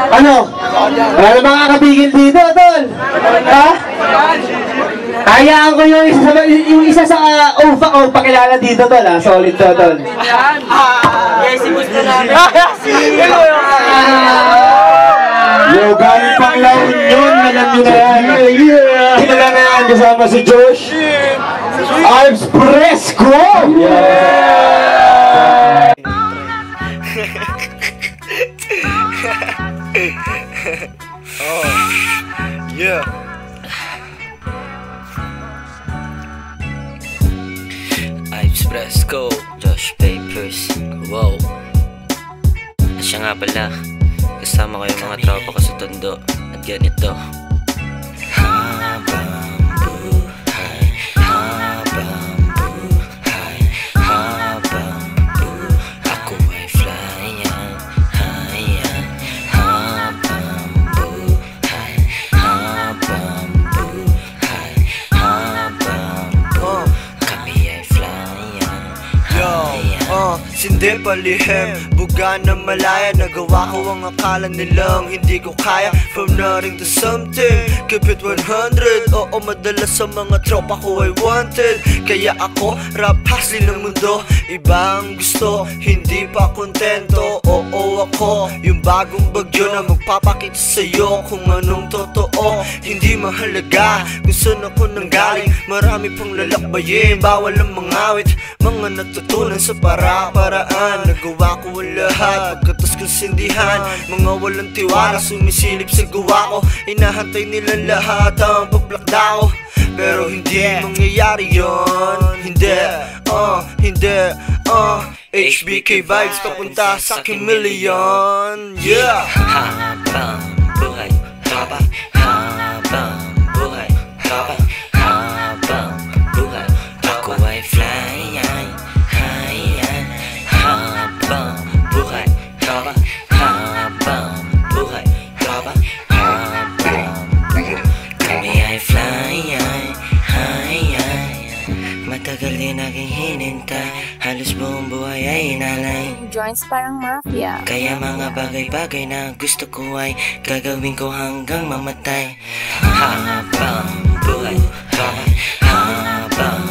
Ano? Wala na mga kabigin dito, tol. Ha? Hayaan ko yung isa sa pakilala dito, tol, ha? Solid to, tol. Yes, gusto namin. Yo, galing pang La Union, alam nyo na yan. Kilala na yan, kasama si Josh. Ives Fresco! Yeah! Oh, yeah. Ives Fresco, Josh Papers. Wow. Siya nga pala, kasama ko yung mga tropa ko sa Tondo. At ganito. Habang buhay, habang buhay, habang buhay, ako ay flyan, hayan. Habang buhay, habang buhay, habang buhay, kami ay flyan, hayan. Sindi palihim, buga na malaya. Nagawa ko ang akala nilang hindi ko kaya. From nothing to something, keep it 100. Oo, madalas sa mga tropa ko ay wanted. Kaya ako, rap hustling ng mundo. Ibang gusto, hindi pa kontento. Oo, ako, yung bagong bagyo na magpapakita sa'yo kung anong totoo. Hindi mahalaga kung saan ako nanggaling. Marami pang lalakbayin, bawal ang mangawit. Mga natutunan sa para-paraan. Nagawa ko ang lahat, pagkatas kong sindihan. Mga walang tiwala, sumisilip sa gawa ko. Inahantay nila lahat ang pagplakda ko. Pero hindi mangyayari yun. Hindi, hindi, HBK vibes papunta sa aking million. Yeah! Habang buhay, tropa. Habang buhay, tropa. Habang buhay, ako ay flyan, hayan. Habang buhay, tropa. Habang buhay, tropa. Habang buhay, kami ay flyan, hayan. Matagal din aking hinintay, halos buong buhay ay inalay. Joints parang mafia. Kaya mga bagay-bagay na gusto ko ay gagawin ko hanggang mamatay. Habang buhay, habang